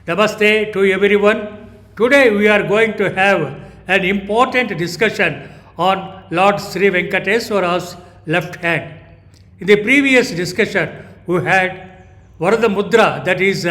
Namaste to everyone. Today we are going to have an important discussion on Lord Sri Venkateswara's left hand. In the previous discussion, we had Varada Mudra, that is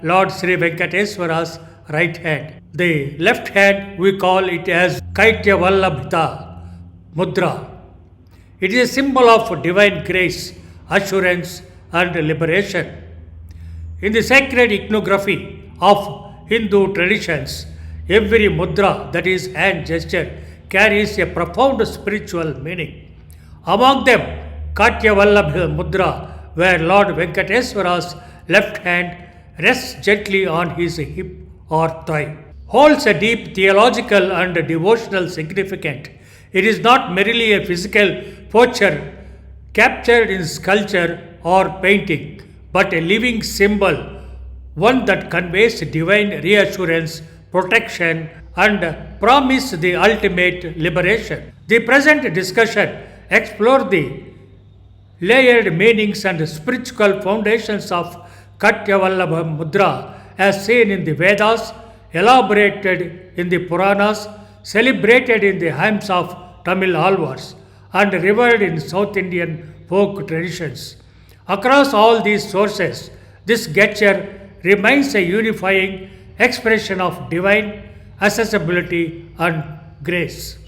Lord Sri Venkateswara's right hand. The left hand we call it as Kyavalabambita Mudra. It is a symbol of divine grace, assurance, and liberation. In the sacred iconography of Hindu traditions, every mudra, that is hand gesture, carries a profound spiritual meaning. Among them, Katiyavalambita Mudra, where Lord Venkateswara's left hand rests gently on his hip or thigh, holds a deep theological and devotional significance. It is not merely a physical posture captured in sculpture or painting, but a living symbol, one that conveys divine reassurance, protection, and promise the ultimate liberation. The present discussion explores the layered meanings and spiritual foundations of Katiyavalambita Mudra as seen in the Vedas, elaborated in the Puranas, celebrated in the hymns of Tamil alvars, and revered in South Indian folk traditions. Across all these sources, this gesture remains a unifying expression of divine accessibility and grace.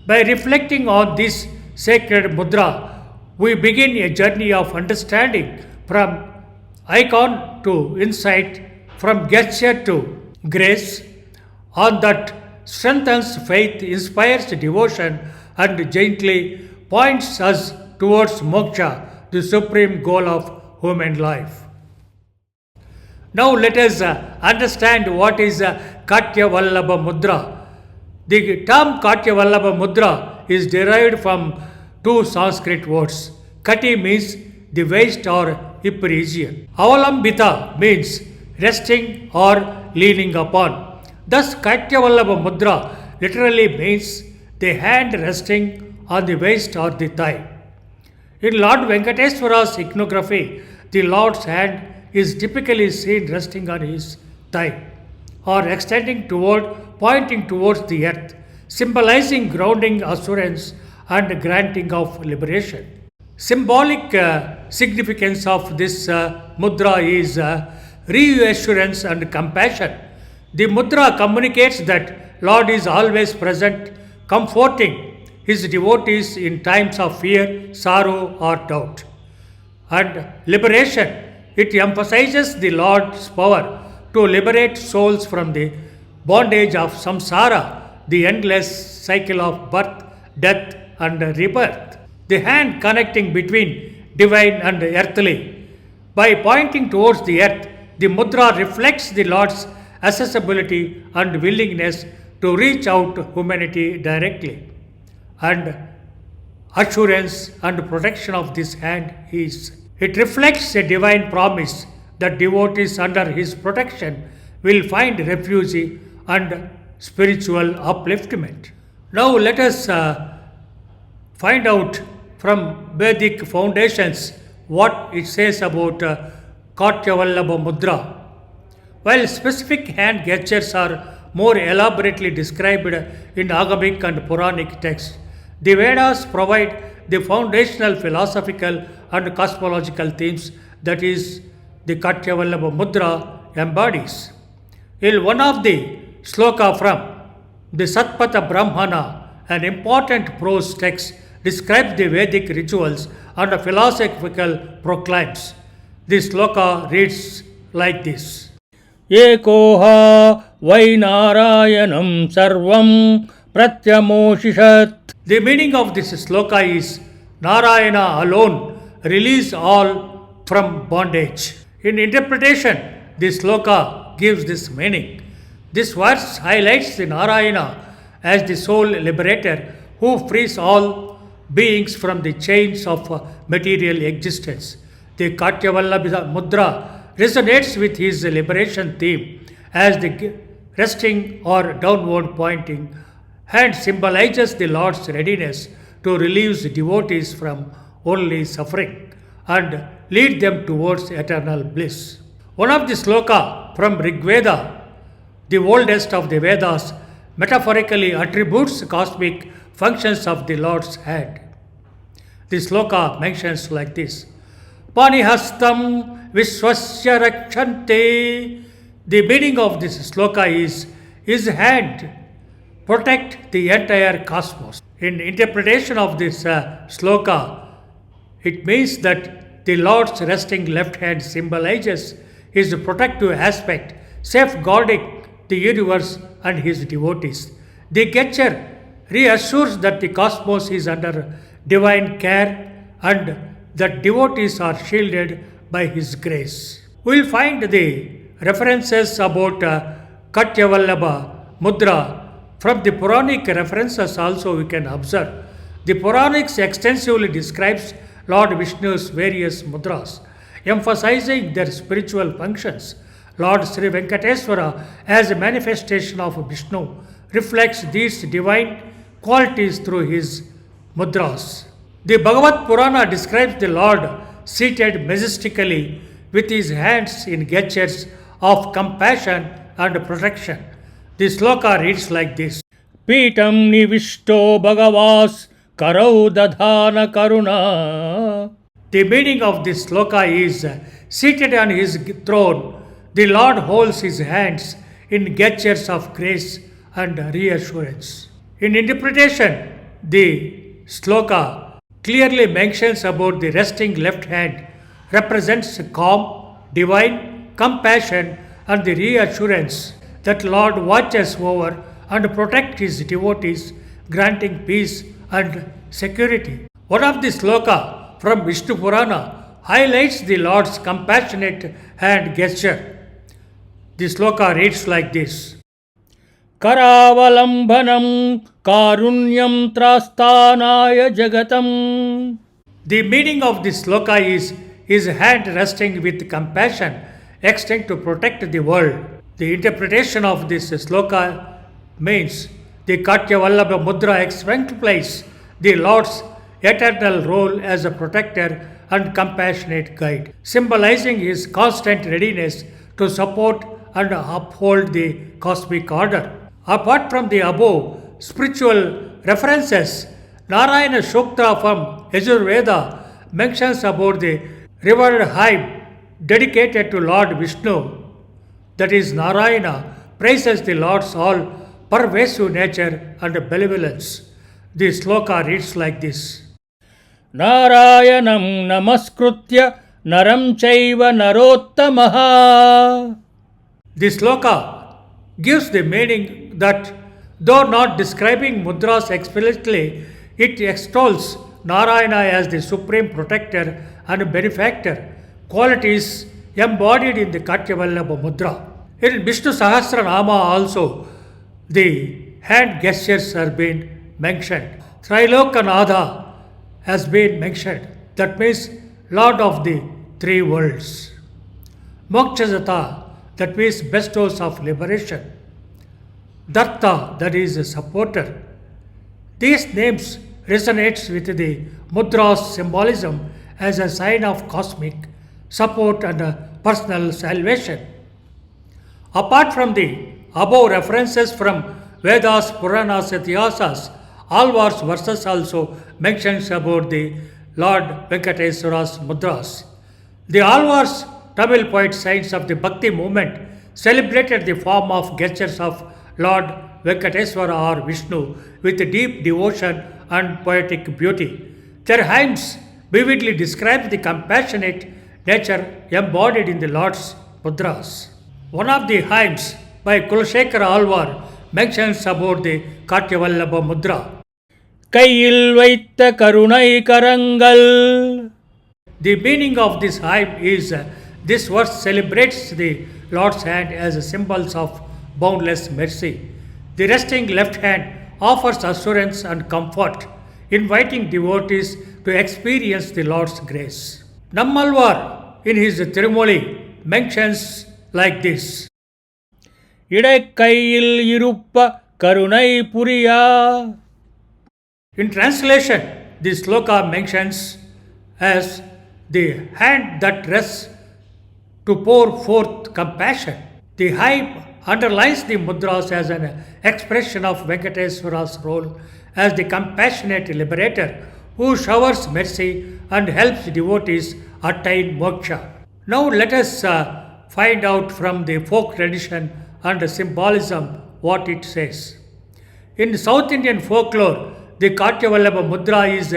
By reflecting on this sacred mudra, we begin a journey of understanding from icon to insight, from gesture to grace, on that strengthens faith, inspires devotion, and gently points us towards moksha, the supreme goal of human life. Now let us understand what is Katiyavalambita Mudra. The term Katiyavalambita Mudra is derived from two Sanskrit words. Kati means the waist or hip region. Avalambita means resting or leaning upon. Thus Katiyavalambita Mudra literally means the hand resting on the waist or the thigh. In Lord Venkateswara's iconography, the Lord's hand is typically seen resting on his thigh or extending pointing towards the earth, symbolizing grounding, assurance, and granting of liberation. Symbolic significance of this mudra is reassurance and compassion. The mudra communicates that Lord is always present, comforting his devotees in times of fear, sorrow, or doubt. And liberation, it emphasizes the Lord's power to liberate souls from the bondage of samsara, the endless cycle of birth, death, and rebirth. The hand connecting between divine and earthly. By pointing towards the earth, the mudra reflects the Lord's accessibility and willingness to reach out to humanity directly. And assurance and protection of this hand is, it reflects a divine promise that devotees under his protection will find refuge and spiritual upliftment. Now let us find out from Vedic foundations what it says about Katiyavalambita Mudra. While specific hand gestures are more elaborately described in Agamic and Puranic texts, the Vedas provide the foundational philosophical and cosmological themes that is the Katiyavalambita Mudra embodies. In one of the Sloka from the Satpatha Brahmana, an important prose text describes the Vedic rituals and philosophical proclaims. The Sloka reads like this. Ekoha Vainarayanam Sarvam Pratyamoshishat. The meaning of this sloka is Narayana alone release all from bondage. In interpretation, this sloka gives this meaning. This verse highlights the Narayana as the sole liberator who frees all beings from the chains of material existence. The Katiyavalambita Mudra resonates with his liberation theme as the resting or downward pointing hand symbolizes the Lord's readiness to relieve devotees from only suffering and lead them towards eternal bliss. One of the sloka from Rigveda, the oldest of the Vedas, metaphorically attributes cosmic functions of the Lord's hand. The sloka mentions like this: Panihastam Vishwasya Rakshante. The meaning of this sloka is his hand protect the entire cosmos. In interpretation of this sloka, it means that the Lord's resting left hand symbolizes his protective aspect, safeguarding the universe and his devotees. The gesture reassures that the cosmos is under divine care and that devotees are shielded by his grace. We will find the references about Katiyavalambita Mudra from the Puranic references also we can observe. The Puranics extensively describes Lord Vishnu's various mudras, emphasizing their spiritual functions. Lord Sri Venkateswara, as a manifestation of Vishnu, reflects these divine qualities through his mudras. The Bhagavad Purana describes the Lord seated majestically with his hands in gestures of compassion and protection. The sloka reads like this: Pitam nivishto bhagavas karau dadhana karuna. The meaning of this sloka is seated on his throne, the Lord holds his hands in gestures of grace and reassurance. In interpretation, the sloka clearly mentions about the resting left hand represents calm, divine compassion and the reassurance that Lord watches over and protects his devotees, granting peace and security. One of the sloka from Vishu Purana highlights the Lord's compassionate hand gesture. The sloka reads like this: Karavalambanam karunyam trastanaya jagatam. The meaning of this sloka is his hand resting with compassion extended to protect the world. The interpretation of this sloka means the Katiyavalambita Mudra exemplifies the Lord's eternal role as a protector and compassionate guide, symbolizing his constant readiness to support and uphold the cosmic order. Apart from the above spiritual references, Narayana Shukta from Yajurveda mentions about the revered hymn dedicated to Lord Vishnu, that is, Narayana praises the Lord's all-pervasive nature and benevolence. The sloka reads like this: Narayanam namaskritya naram chaiva narottamaha. The sloka gives the meaning that, though not describing mudras explicitly, it extols Narayana as the supreme protector and benefactor, qualities embodied in the Kyavalabambita Mudra. In Vishnu Sahasranama also, the hand gestures are being mentioned. Trilokanatha has been mentioned, that means Lord of the three worlds. Mokshajata, that means bestows of liberation. Datta, that is a supporter. These names resonates with the mudra's symbolism as a sign of cosmic support and personal salvation. Apart from the above references from Vedas, Puranas, Itihasas, Alvar's verses also mentions about the Lord Venkateswara's mudras. The Alvar's Tamil poet saints of the Bhakti movement celebrated the form of gestures of Lord Venkateswara or Vishnu with deep devotion and poetic beauty. Their hymns vividly describe the compassionate nature embodied in the Lord's mudras. One of the hymns by Kulashekara Alvar mentions about the Katiyavalambita Mudra. Kaiyil Vaitha Karunai Karangal. The meaning of this hymn is this verse celebrates the Lord's hand as a symbol of boundless mercy. The resting left hand offers assurance and comfort, inviting devotees to experience the Lord's grace. Nammalvar in his Tirumoli mentions like this: Idakkayil iruppa karunai puriya. In translation, this sloka mentions as the hand that rests to pour forth compassion. The hype underlines the mudras as an expression of Venkateswara's role as the compassionate liberator who showers mercy and helps devotees attain moksha. Now let us find out from the folk tradition and symbolism what it says. In South Indian folklore, the Katiyavalambita Mudra is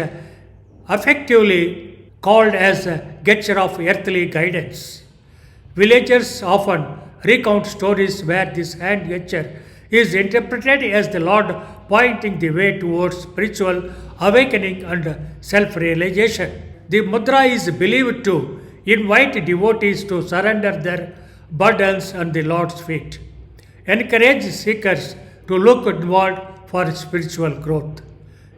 affectively called as a gesture of earthly guidance. Villagers often recount stories where this hand gesture is interpreted as the Lord pointing the way towards spiritual awakening and self realization. The mudra is believed to invite devotees to surrender their burdens at the Lord's feet, encourage seekers to look inward for spiritual growth.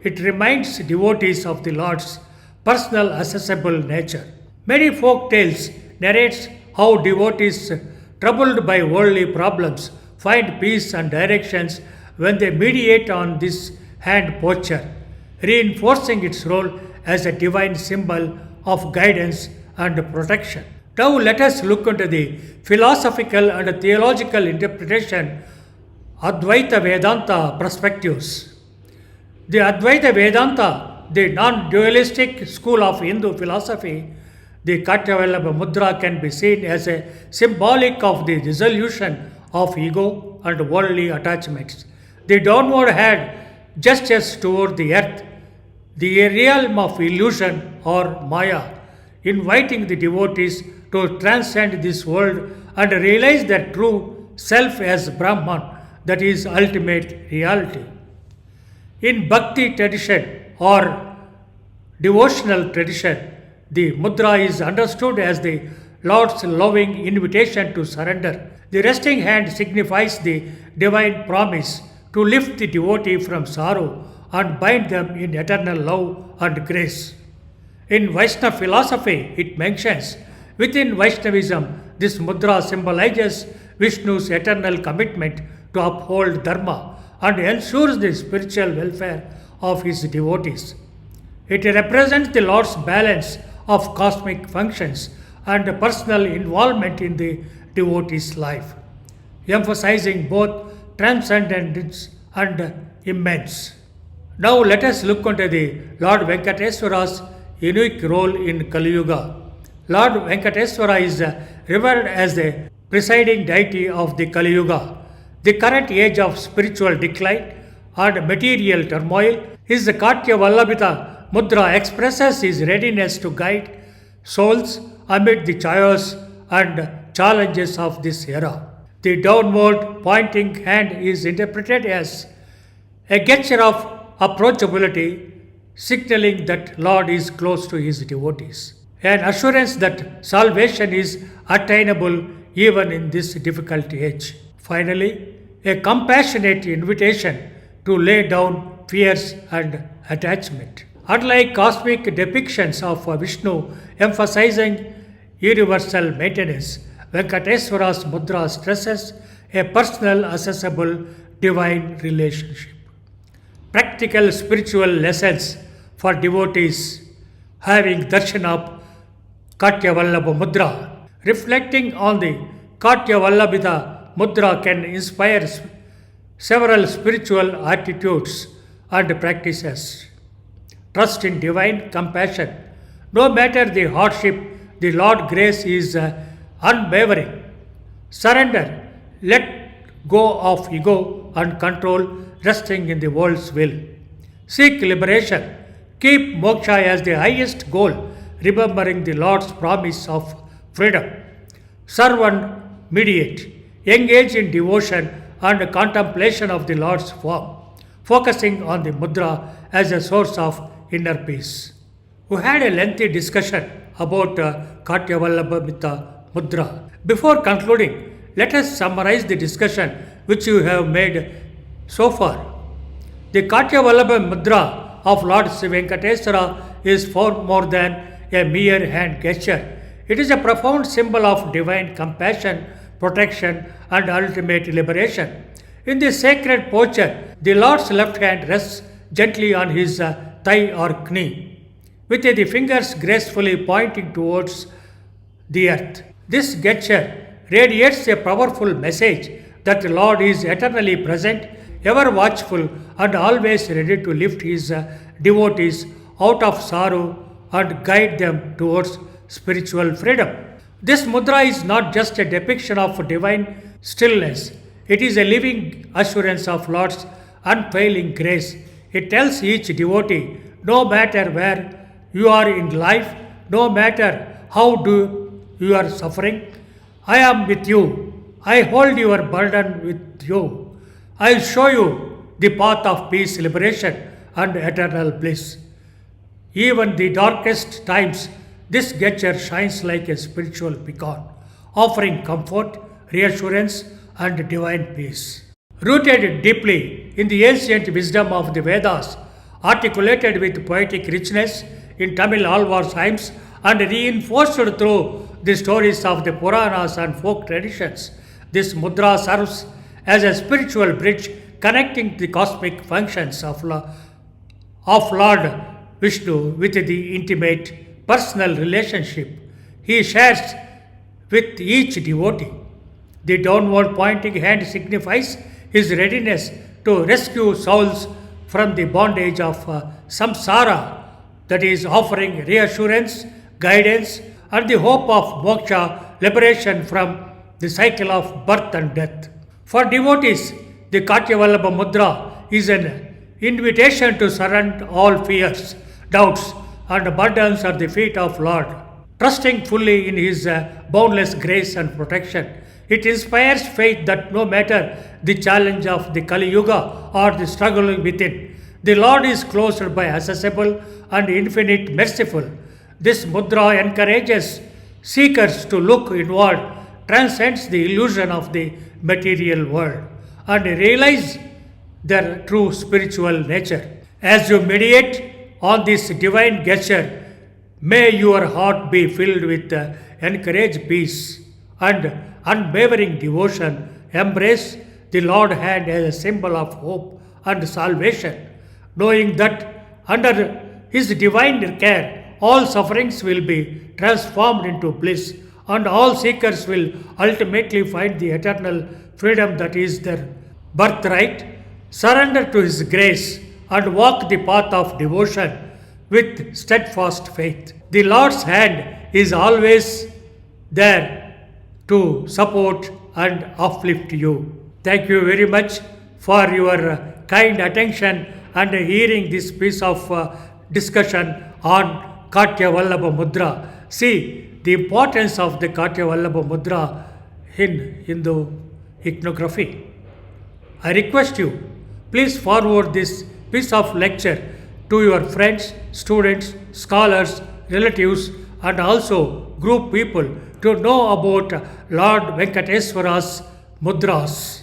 It reminds devotees of the Lord's personal accessible nature. Many folk tales narrates how devotees troubled by worldly problems find peace and directions when they meditate on this hand posture, reinforcing its role as a divine symbol of guidance and protection. Now let us look into the philosophical and theological interpretation Advaita Vedanta perspectives. The Advaita Vedanta, the non-dualistic school of Hindu philosophy, the Kyavalabambita Mudra can be seen as a symbolic of the dissolution of ego and worldly attachments. The downward hand gestures toward the earth, the realm of illusion or maya, inviting the devotees to transcend this world and realize their true self as Brahman, that is ultimate reality. In Bhakti tradition or devotional tradition, the mudra is understood as the Lord's loving invitation to surrender. The resting hand signifies the divine promise to lift the devotee from sorrow and bind them in eternal love and grace. In Vaishnava philosophy, it mentions within Vaishnavism, this mudra symbolizes Vishnu's eternal commitment to uphold dharma and ensures the spiritual welfare of his devotees. It represents the Lord's balance of cosmic functions and personal involvement in the devotee's life, emphasizing both transcendence and immanence. Now let us look into the Lord Venkateswara's unique role in Kali Yuga. Lord Venkateswara is revered as the presiding deity of the Kali Yuga, the current age of spiritual decline and material turmoil. His Kyavalabambita Mudra expresses his readiness to guide souls amid the chaos and challenges of this era. The downward pointing hand is interpreted as a gesture of approachability, signaling that Lord is close to his devotees, an assurance that salvation is attainable even in this difficult age. Finally, a compassionate invitation to lay down fears and attachment. Unlike cosmic depictions of Vishnu emphasizing universal maintenance, Venkateswara's mudra stresses a personal, accessible, divine relationship. Practical spiritual lessons for devotees having darshan of Kyavalabambita Mudra. Reflecting on the Kyavalabambita Mudra can inspire several spiritual attitudes and practices. Trust in divine compassion. No matter the hardship, the Lord's grace is unwavering. Surrender. Let go of ego and control, resting in the world's will. Seek liberation. Keep moksha as the highest goal, remembering the Lord's promise of freedom. Serve and mediate. Engage in devotion and contemplation of the Lord's form, focusing on the mudra as a source of inner peace. We had a lengthy discussion about Kyavalabambita Mudra. Before concluding, let us summarize the discussion which you have made so far. The Kyavalabambita Mudra of Lord Venkateswara is far more than a mere hand gesture. It is a profound symbol of divine compassion, protection, and ultimate liberation. In this sacred posture, the Lord's left hand rests gently on his thigh or knee, with the fingers gracefully pointing towards the earth. This gesture radiates a powerful message that the Lord is eternally present, ever watchful, and always ready to lift his devotees out of sorrow and guide them towards spiritual freedom. This mudra is not just a depiction of divine stillness, it is a living assurance of Lord's unfailing grace. It tells each devotee, no matter where you are in life, no matter how do you are suffering, I am with you. I hold your burden with you. I show you the path of peace, liberation, and eternal bliss. Even the darkest times, this gesture shines like a spiritual beacon, offering comfort, reassurance, and divine peace. Rooted deeply in the ancient wisdom of the Vedas, articulated with poetic richness in Tamil Alvar hymns, and reinforced through the stories of the Puranas and folk traditions, this mudra serves as a spiritual bridge connecting the cosmic functions of Lord Vishnu with the intimate personal relationship he shares with each devotee. The downward pointing hand signifies his readiness to rescue souls from the bondage of samsara, that is, offering reassurance, guidance, and the hope of moksha, liberation from the cycle of birth and death. For devotees, the Katiyavalambita Mudra is an invitation to surrender all fears, doubts, and burdens at the feet of Lord, trusting fully in his boundless grace and protection. It inspires faith that no matter the challenge of the Kali Yuga or the struggle within, the Lord is close by, accessible, and infinite merciful. This mudra encourages seekers to look inward, transcends the illusion of the material world, and realize their true spiritual nature. As you meditate on this divine gesture, may your heart be filled with encouraged peace and unwavering devotion. Embrace the Lord hand as a symbol of hope and salvation, knowing that under his divine care, all sufferings will be transformed into bliss, and all seekers will ultimately find the eternal freedom that is their birthright. Surrender to his grace and walk the path of devotion with steadfast faith. The Lord's hand is always there to support and uplift you. Thank you very much for your kind attention and hearing this piece of discussion on Kyavalabambita Mudra. See the importance of the Kyavalabambita Mudra in Hindu iconography. I request you, please forward this piece of lecture to your friends, students, scholars, relatives, and also group people to know about Lord Venkateswara'S mudras.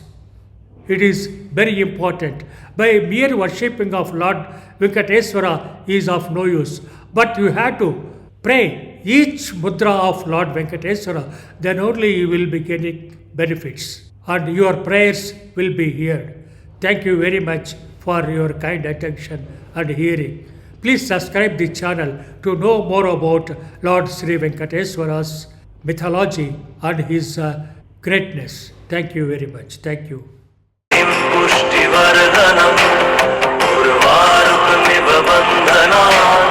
It is very important. By mere worshipping of Lord Venkateswara is of no use, but you have to pray each mudra of Lord Venkateswara, then only you will be getting benefits and your prayers will be heard. Thank you very much for your kind attention and hearing. Please subscribe the channel to know more about Lord Sri Venkateswara's mythology and his greatness. Thank you very much. Thank you. पुष्टिवर्धनम् उर्वारुकमिव बन्धनात्